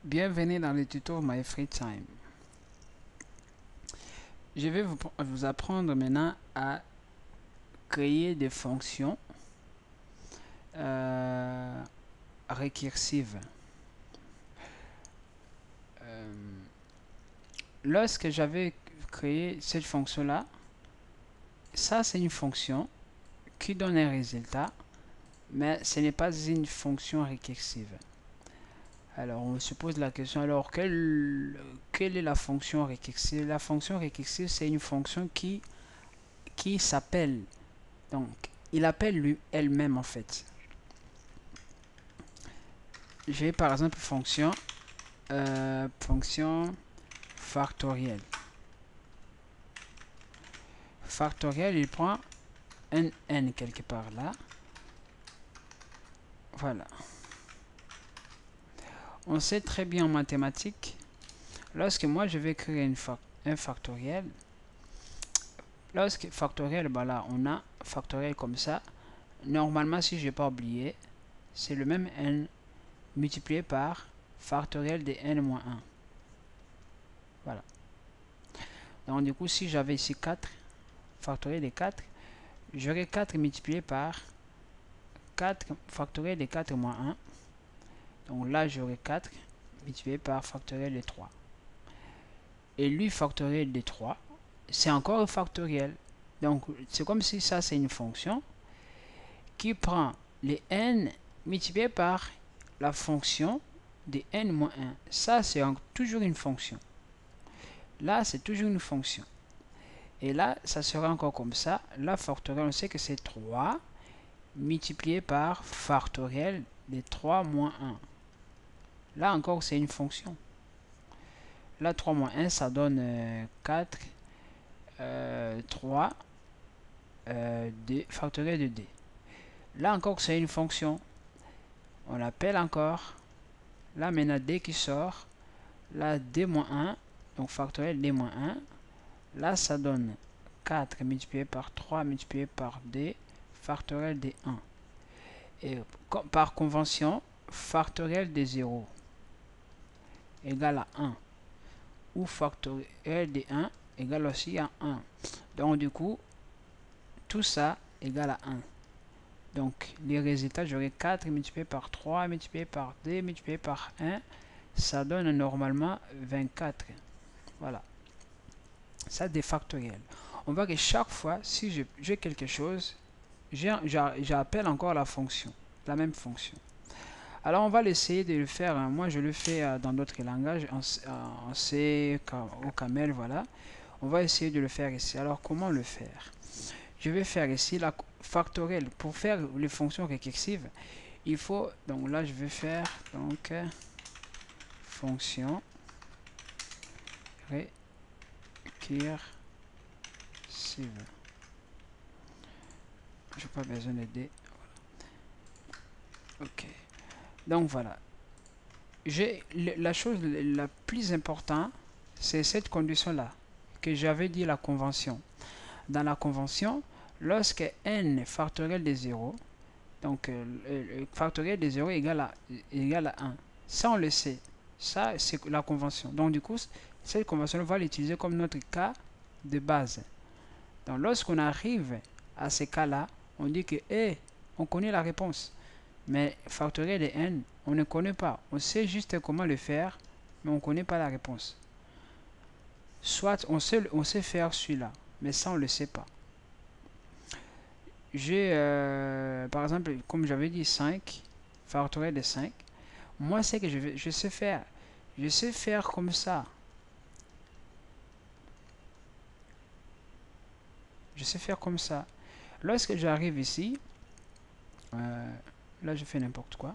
Bienvenue dans le tuto My Free Time. Je vais vous apprendre maintenant à créer des fonctions récursives. Lorsque j'avais créé cette fonction-là, ça c'est une fonction qui donne un résultat, mais ce n'est pas une fonction récursive. Alors, on se pose la question, alors, quelle est la fonction récursive? La fonction récursive, c'est une fonction qui s'appelle. Donc, il appelle elle-même, en fait. J'ai, par exemple, fonction factorielle. Factorielle, il prend un n quelque part là. Voilà. On sait très bien en mathématiques, lorsque moi je vais créer un factoriel, lorsque factoriel, bah là, on a factoriel comme ça. Normalement, si je n'ai pas oublié, c'est le même n multiplié par factoriel de n-1. Voilà. Donc, du coup, si j'avais ici 4, factoriel de 4, j'aurais 4 multiplié par 4 factoriel de 4 moins 1. Donc là, j'aurai 4 multiplié par factoriel de 3. Et lui, factoriel de 3, c'est encore un factoriel. Donc, c'est comme si ça, c'est une fonction qui prend les n multiplié par la fonction de n-1. Ça, c'est toujours une fonction. Là, c'est toujours une fonction. Et là, ça sera encore comme ça. Là, factoriel, on sait que c'est 3 multiplié par factoriel de 3 moins 1. Là encore, c'est une fonction. Là, 3 moins 1, ça donne 4, 3, d, factoriel de d. Là encore, c'est une fonction. On l'appelle encore. Là, maintenant, d qui sort. Là, d moins 1, donc factoriel d moins 1. Là, ça donne 4 multiplié par 3 multiplié par d, factoriel de 1. Et par convention, factoriel de 0 égale à 1. Ou factoriel de 1 égale aussi à 1. Donc, du coup, tout ça égale à 1. Donc, les résultats, j'aurai 4 multiplié par 3 multiplié par d multiplié par 1. Ça donne normalement 24. Voilà. Ça, des factoriels. On voit que chaque fois, si j'ai quelque chose, j'appelle encore la fonction, la même fonction. Alors, on va essayer de le faire. Moi, je le fais dans d'autres langages, en C, au Camel, voilà. On va essayer de le faire ici. Alors, comment le faire? Je vais faire ici la factorielle. Pour faire les fonctions récursives, il faut, donc là, je vais faire, donc, fonction récursive. Je n'ai pas besoin de D. Ok. Donc, voilà. La chose la plus importante, c'est cette condition-là, que j'avais dit la convention. Dans la convention, lorsque n factoriel de 0, donc factoriel de 0 égale à 1, ça on le sait, ça c'est la convention. Donc du coup, cette convention, on va l'utiliser comme notre cas de base. Donc lorsqu'on arrive à ces cas-là, on dit que on connaît la réponse. Mais factoriel de n, on ne connaît pas. On sait juste comment le faire, mais on ne connaît pas la réponse. Soit on sait faire celui-là, mais ça on ne le sait pas. J'ai, par exemple, comme j'avais dit, 5, factoriel de 5. Moi, c'est que je sais faire. Je sais faire comme ça. Je sais faire comme ça. Lorsque j'arrive ici, là je fais n'importe quoi.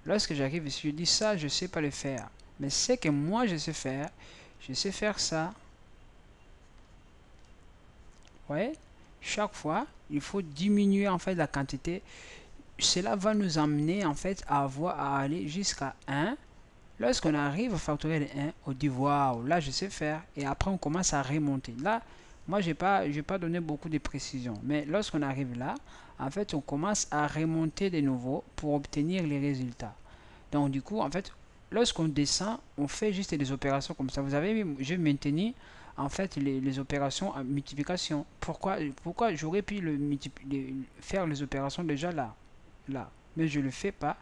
Lorsque j'arrive ici, je dis ça, je sais pas le faire. Mais c'est que moi je sais faire ça. Vous voyez? Chaque fois, il faut diminuer en fait la quantité. Cela va nous amener en fait à aller jusqu'à 1. Lorsqu'on arrive au factoriel de 1, on dit waouh, là je sais faire. Et après on commence à remonter. Là, moi je n'ai pas donné beaucoup de précision. Mais lorsqu'on arrive là, en fait on commence à remonter de nouveau pour obtenir les résultats. Donc du coup, en fait, lorsqu'on descend, on fait juste des opérations comme ça. Vous avez vu, j'ai maintenu en fait les opérations à multiplication. Pourquoi j'aurais pu faire les opérations déjà là, mais je ne le fais pas.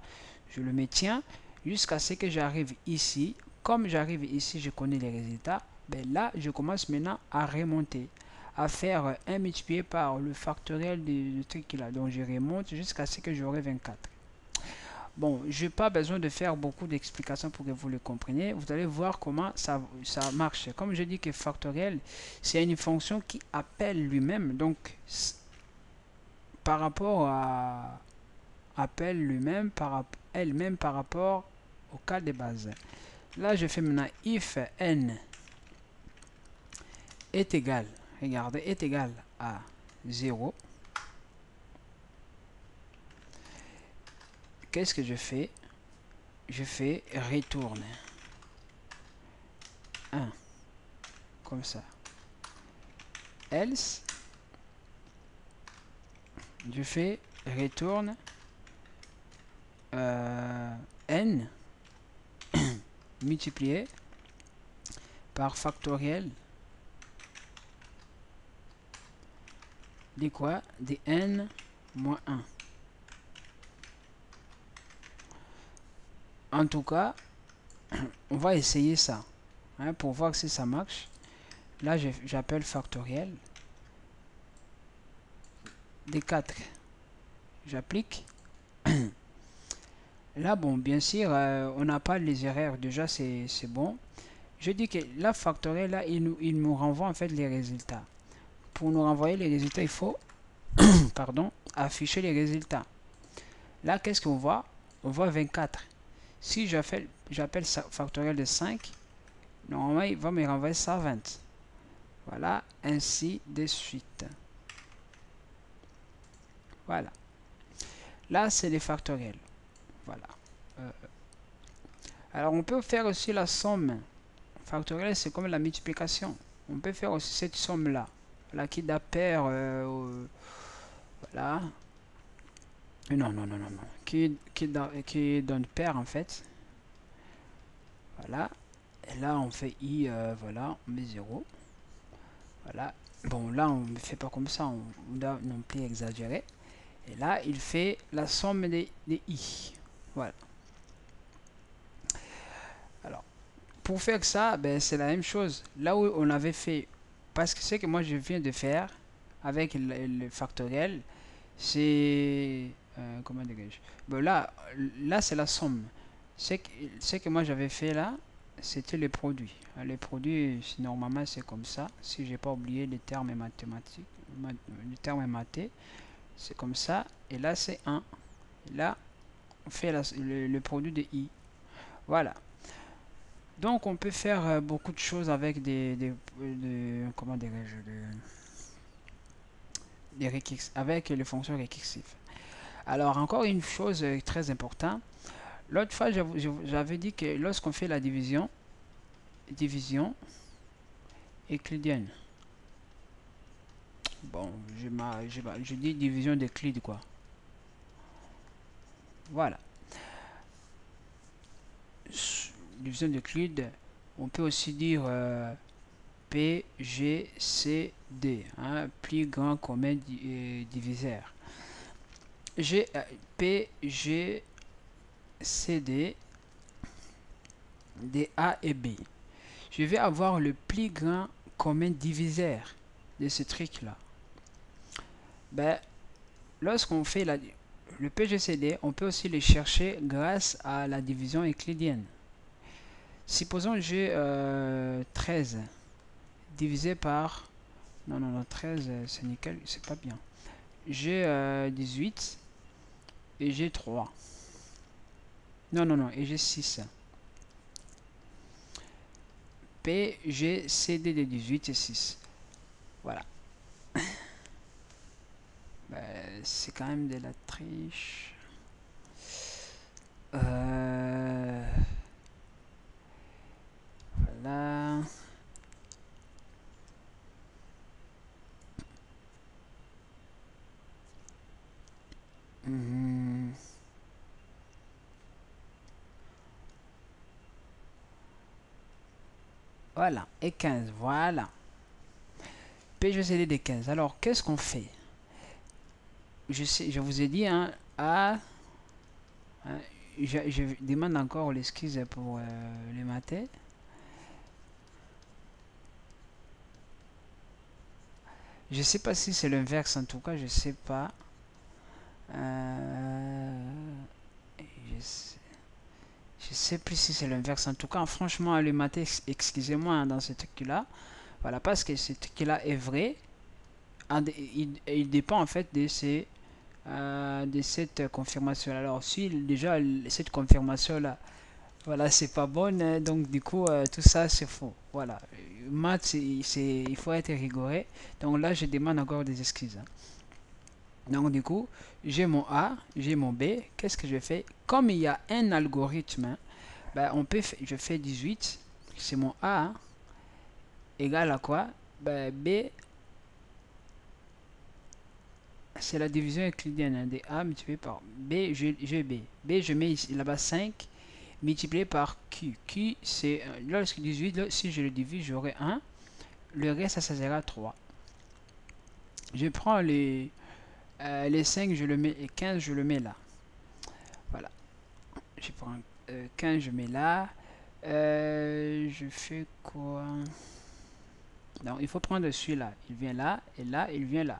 Je le maintiens jusqu'à ce que j'arrive ici. Comme j'arrive ici, je connais les résultats. Ben là, je commence maintenant à remonter, à faire 1 multiplié par le factoriel du truc là. Donc je remonte jusqu'à ce que j'aurai 24. Bon, je n'ai pas besoin de faire beaucoup d'explications pour que vous le compreniez. Vous allez voir comment ça marche. Comme je dis que factoriel, c'est une fonction qui appelle lui-même. Donc, par rapport à appelle lui-même par elle-même par rapport au cas de base. Là, je fais maintenant if n est égal, regardez, est égal à 0. Qu'est-ce que je fais? Je fais retourne 1, comme ça. Else, je fais retourne n multiplié par factoriel de quoi? De n moins 1. En tout cas, on va essayer ça hein, pour voir si ça marche. Là, j'appelle factoriel des 4. J'applique. Là, bon, bien sûr, on n'a pas les erreurs. Déjà, c'est bon. Je dis que la factoriel, là, il nous renvoie en fait les résultats. Pour nous renvoyer les résultats, il faut pardon, afficher les résultats. Là, qu'est-ce qu'on voit? On voit 24. Si j'appelle ça factoriel de 5, normalement, il va me renvoyer 120. Voilà, ainsi de suite. Voilà. Là, c'est les factoriels. Voilà. Alors, on peut faire aussi la somme. Factoriel, c'est comme la multiplication. On peut faire aussi cette somme-là. Voilà, qui da pair. Voilà. Non. Qui donne pair, en fait. Voilà. Et là, on fait i, voilà, on met 0. Voilà. Bon, là, on ne fait pas comme ça. On doit non plus exagérer. Et là, il fait la somme des i. Voilà. Alors, pour faire ça, ben, c'est la même chose. Là où on avait fait, parce que ce que moi je viens de faire avec le factoriel, c'est... comment dirais-je? Ben là c'est la somme. Ce que moi j'avais fait là, c'était les produits. Les produits, normalement, c'est comme ça. Si j'ai pas oublié les termes mathématiques, les termes mathés, c'est comme ça. Et là, c'est 1. Là, on fait le produit de i. Voilà. Donc on peut faire beaucoup de choses avec comment dirais-je, avec les fonctions récursives. Alors encore une chose très importante. L'autre fois j'avais dit que lorsqu'on fait la division euclidienne. Bon, je dis division d'Euclide quoi. Voilà. Division d'Euclide, on peut aussi dire P, G, C, D, hein, plus grand commun diviseur. P, G, C, D, A et B. Je vais avoir le plus grand commun diviseur de ce truc-là. Ben, lorsqu'on fait le PGCD, on peut aussi le chercher grâce à la division euclidienne. Supposons que j'ai 13 divisé par... Non, 13, c'est nickel, c'est pas bien. J'ai 18 et j'ai 3. Non, et j'ai 6. P, G, C, D de 18 et 6. Voilà. C'est quand même de la triche. Voilà. Voilà. Et 15. Voilà. PGCD de 15. Alors, qu'est-ce qu'on fait? Je vous ai dit, hein, A. Hein, je demande encore l'excuse pour les maths. Je sais pas si c'est l'inverse, en tout cas, je sais pas. Je sais plus si c'est l'inverse. En tout cas, franchement, les maths, excusez-moi, hein, dans ce truc-là. Voilà, parce que ce truc-là est vrai. Il dépend en fait de cette confirmation. Alors, si déjà cette confirmation-là, voilà, c'est pas bonne, hein, donc du coup, tout ça, c'est faux. Voilà. Maths, il faut être rigoureux. Donc là, je demande encore des excuses, hein. Donc du coup, j'ai mon A, j'ai mon B. Qu'est-ce que je fais? Comme il y a un algorithme, hein, ben, je fais 18, c'est mon A, hein, égal à quoi? Ben, B, c'est la division euclidienne, hein, de A multiplié par B, j'ai B. B, je mets ici là-bas 5 multiplié par Q. Q, c'est lorsque 18, là, si je le divise, j'aurai 1. Le reste, ça sera 3. Je prends les 5, je le mets, et 15, je le mets là. Voilà. Je prends 15, je mets là. Je fais quoi? Donc, il faut prendre celui-là. Il vient là, et là, il vient là.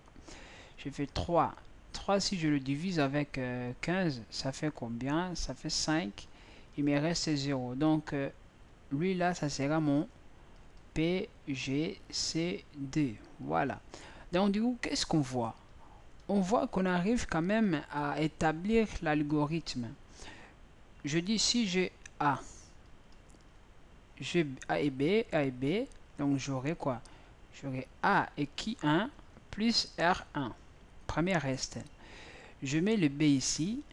Je fais 3. 3, si je le divise avec 15, ça fait combien? Ça fait 5. Il me reste 0. Donc, lui, là, ça sera mon PGCD. Voilà. Donc, du coup, qu'est-ce qu'on voit? On voit qu'on arrive quand même à établir l'algorithme. Je dis si j'ai A et B, donc j'aurai quoi? J'aurai A et qui 1 plus R1. Premier reste. Je mets le B ici,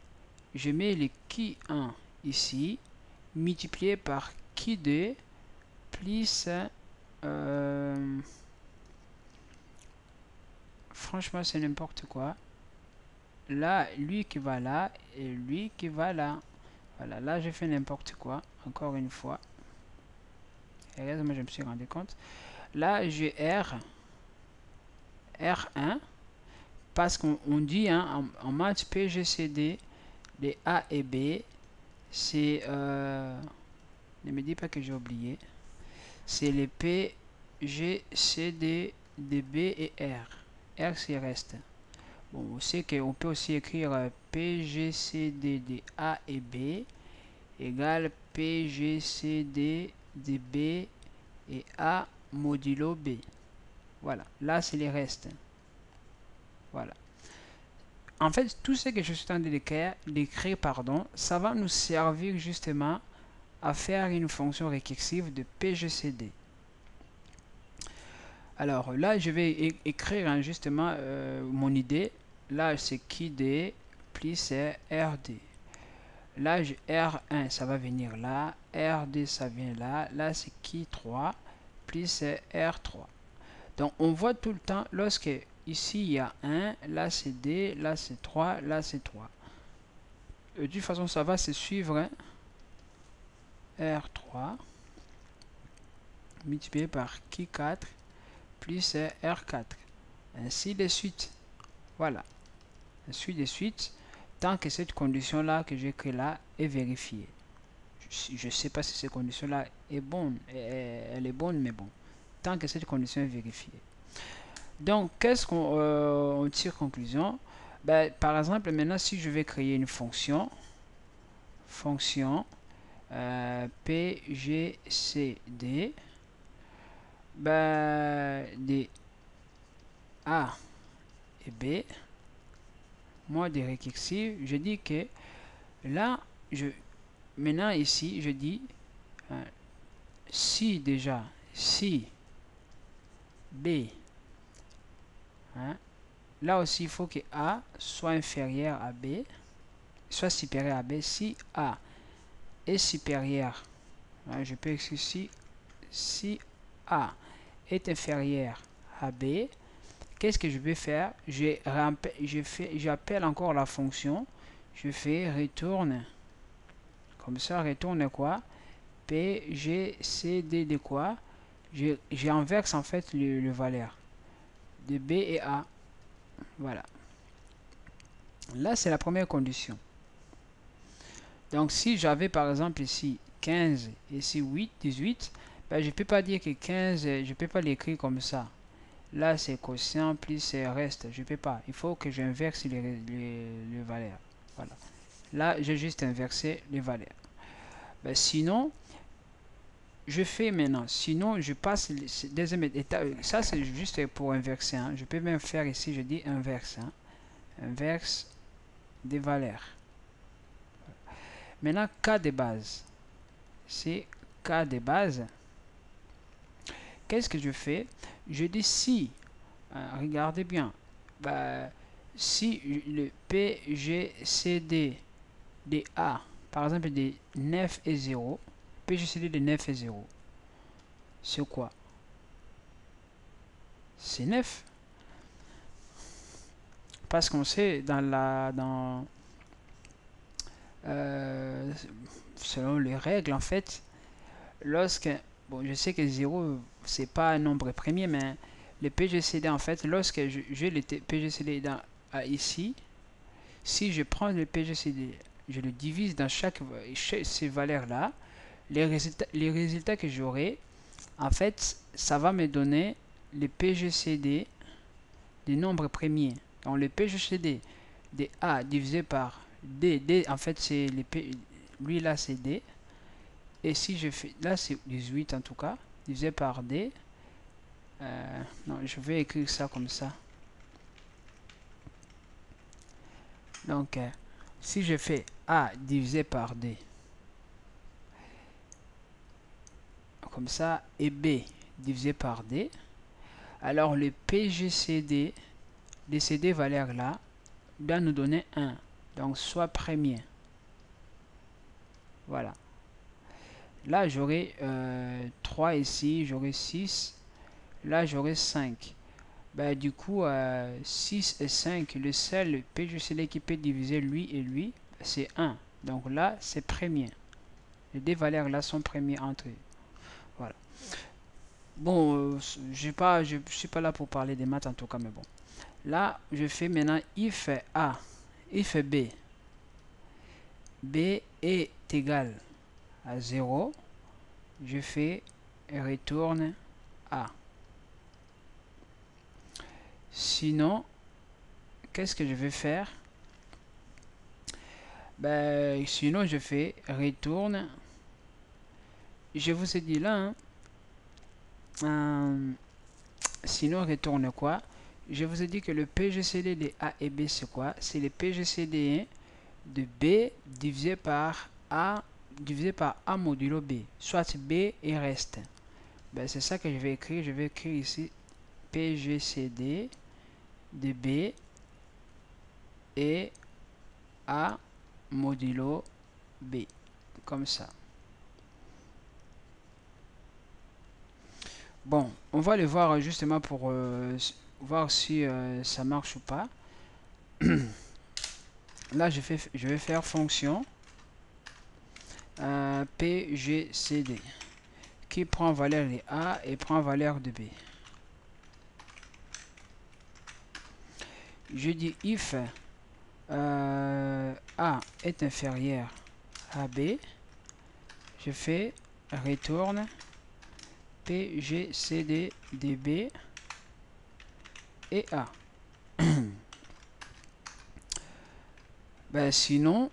je mets le qui 1 ici, multiplié par qui 2 plus... franchement, c'est n'importe quoi. Là, lui qui va là, et lui qui va là. Voilà, là, j'ai fait n'importe quoi, encore une fois. Heureusement, je me suis rendu compte. Là, j'ai R1, parce qu'on dit, hein, en maths PGCD, les A et B, c'est... ne me dis pas que j'ai oublié. C'est les PGCD de B et R. R, c'est reste. Bon, on sait qu'on peut aussi écrire PGCD de A et B égale PGCD de B et A modulo B. Voilà, là c'est les restes. Voilà. En fait, tout ce que je suis en train d'écrire, ça va nous servir justement à faire une fonction récursive de PGCD. Alors là, je vais écrire, hein, justement mon idée. Là, c'est qui D plus RD. Là, R1, ça va venir là. RD, ça vient là. Là, c'est qui 3 plus R3. Donc, on voit tout le temps, lorsque ici, il y a 1, là, c'est D, là, c'est 3, là, c'est 3. De toute façon, ça va se suivre, hein. R3 multiplié par qui 4 plus R4. Ainsi de suite. Voilà. Ainsi de suite, tant que cette condition-là que j'ai créée là est vérifiée. Je ne sais pas si cette condition-là est bonne. Elle est bonne, mais bon. Tant que cette condition est vérifiée. Donc, qu'est-ce qu'on tire conclusion? Ben, par exemple, maintenant, si je vais créer une fonction PGCD, ben, des A et B, moi des récursives, je dis que là, maintenant ici, je dis si déjà, si B, hein, là aussi, il faut que A soit inférieur à B, soit supérieur à B. Si A est supérieur, hein, je peux écrire si A est inférieur à B, qu'est-ce que je vais faire? J'appelle encore la fonction, je fais retourne, comme ça, retourne quoi? PGCD de quoi? j'inverse en fait le valeur de B et A. Voilà. Là, c'est la première condition. Donc, si j'avais par exemple ici 15 et ici 8, 18, ben, je ne peux pas dire que 15, je ne peux pas l'écrire comme ça. Là, c'est quotient plus reste. Je ne peux pas. Il faut que j'inverse les valeurs. Voilà. Là, j'ai juste inversé les valeurs. Ben, sinon, je fais maintenant. Sinon, je passe deuxième étape. Ça, c'est juste pour inverser. Hein. Je peux même faire ici, je dis inverse. Hein. Inverse des valeurs. Maintenant, cas de base. C'est cas de base. Qu'est-ce que je fais? Je dis si, regardez bien, bah, si le PGCD de A, par exemple de 9 et 0, PGCD de 9 et 0, c'est quoi? C'est 9. Parce qu'on sait selon les règles en fait, lorsque, bon, je sais que 0 c'est pas un nombre premier, mais le PGCD en fait, lorsque j'ai le PGCD ici, si je prends le PGCD, je le divise dans chaque ces valeurs là, les résultats que j'aurai, en fait, ça va me donner le PGCD des nombres premiers. Donc le PGCD de A divisé par D, en fait c'est lui là c'est D, et si je fais, là c'est 18 en tout cas, divisé par D, non je vais écrire ça comme ça. Donc si je fais A divisé par D, comme ça, et B divisé par D, alors le PGCD de ces deux valeurs là doit nous donner 1, donc soit premier. Voilà. Là, j'aurai 3 ici, j'aurai 6. Là, j'aurai 5. Ben, du coup, 6 et 5, le seul PGCD qui peut diviser lui et lui, c'est 1. Donc là, c'est premier. Les deux valeurs là sont premiers entre eux. Voilà. Bon, je suis pas là pour parler des maths en tout cas, mais bon. Là, je fais maintenant if A, if B. B est égal à 0. Je fais retourne A. Sinon, qu'est-ce que je vais faire? Ben, sinon, je fais retourne. Je vous ai dit là, hein, sinon, retourne quoi? Je vous ai dit que le PGCD de A et B, c'est quoi? C'est le PGCD de B divisé par A modulo B. Soit B et reste. Ben, c'est ça que je vais écrire. Je vais écrire ici PGCD de B et A modulo B. Comme ça. Bon, on va le voir justement pour voir si ça marche ou pas. Là, je vais faire fonction PGCD qui prend valeur de A et prend valeur de B. Je dis if A est inférieur à B, je fais retourne PGCD de B et A. Ben, sinon,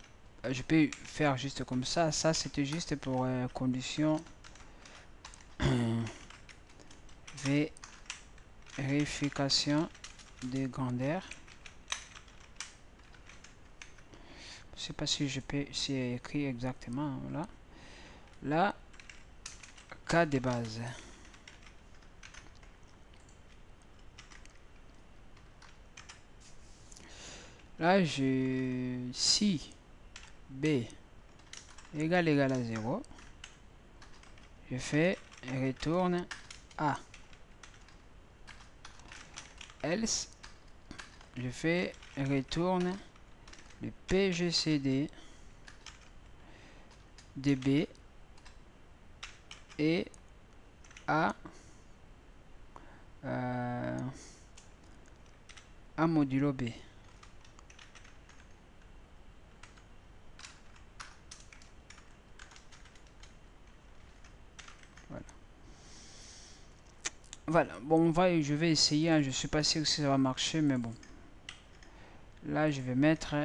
je peux faire juste comme ça. Ça, c'était juste pour condition vérification de grandeur. Je sais pas si je peux, c'est écrit exactement là. Là, cas de base. Là, si B égale à 0, je fais retourne A. Else, je fais retourne le PGCD de B et A A modulo B. Voilà. Voilà. Bon, je vais essayer. Hein. Je suis pas sûr que ça va marcher, mais bon. Là, je vais mettre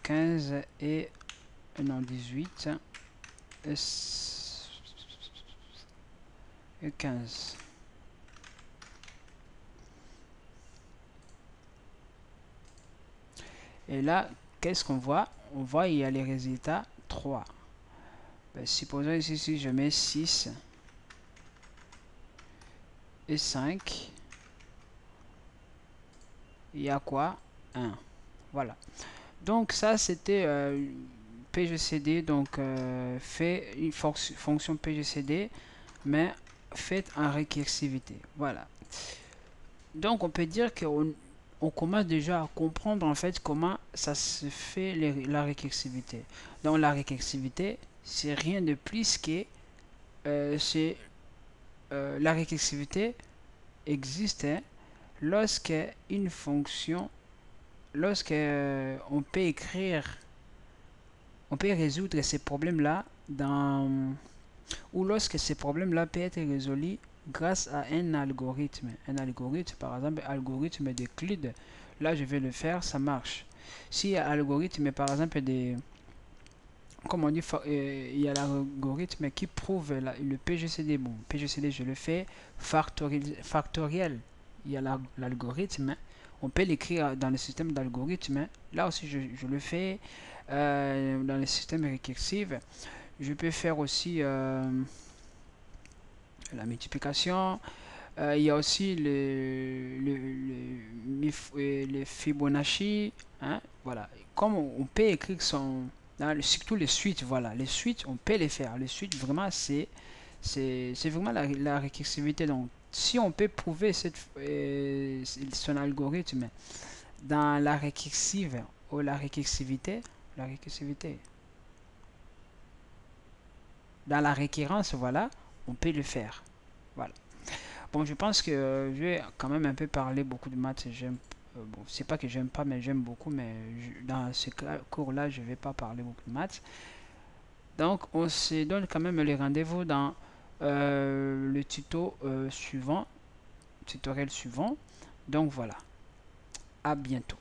15 et non 18 et 15. Et là, qu'est-ce qu'on voit? On voit il y a les résultats 3. Ben, supposons ici, si je mets 6 et 5, il y a quoi? 1. Voilà. Donc ça, c'était PGCD, donc fait une fonction PGCD, mais faite en récursivité. Voilà. Donc on peut dire qu'on commence déjà à comprendre en fait comment ça se fait la récursivité. Donc la récursivité, c'est rien de plus que la récursivité existe hein, lorsque une fonction, lorsque on peut écrire, on peut résoudre ces problèmes-là ou lorsque ces problèmes-là peuvent être résolus grâce à un algorithme. Un algorithme, par exemple, algorithme d'Euclide. Là, je vais le faire, ça marche. Si algorithme, par exemple, comme on dit, il y a l'algorithme qui prouve le PGCD. Bon, PGCD, je le fais factoriel. Il y a l'algorithme. On peut l'écrire dans le système d'algorithme. Là aussi, je le fais dans le système récursif. Je peux faire aussi la multiplication. Il y a aussi le Fibonacci. Hein, voilà. Comme on peut écrire surtout les suites, voilà. Les suites, on peut les faire. Les suites, vraiment, c'est vraiment la récursivité. Donc, si on peut prouver son algorithme dans la récursive ou la récursivité, dans la récurrence, voilà, on peut le faire. Voilà. Bon, je pense que je vais quand même un peu parler beaucoup de maths. J'aime, bon, c'est pas que j'aime pas, mais j'aime beaucoup. Mais dans ce cours-là, je vais pas parler beaucoup de maths. Donc, on se donne quand même les rendez-vous dans le tutoriel suivant. Donc voilà. À bientôt.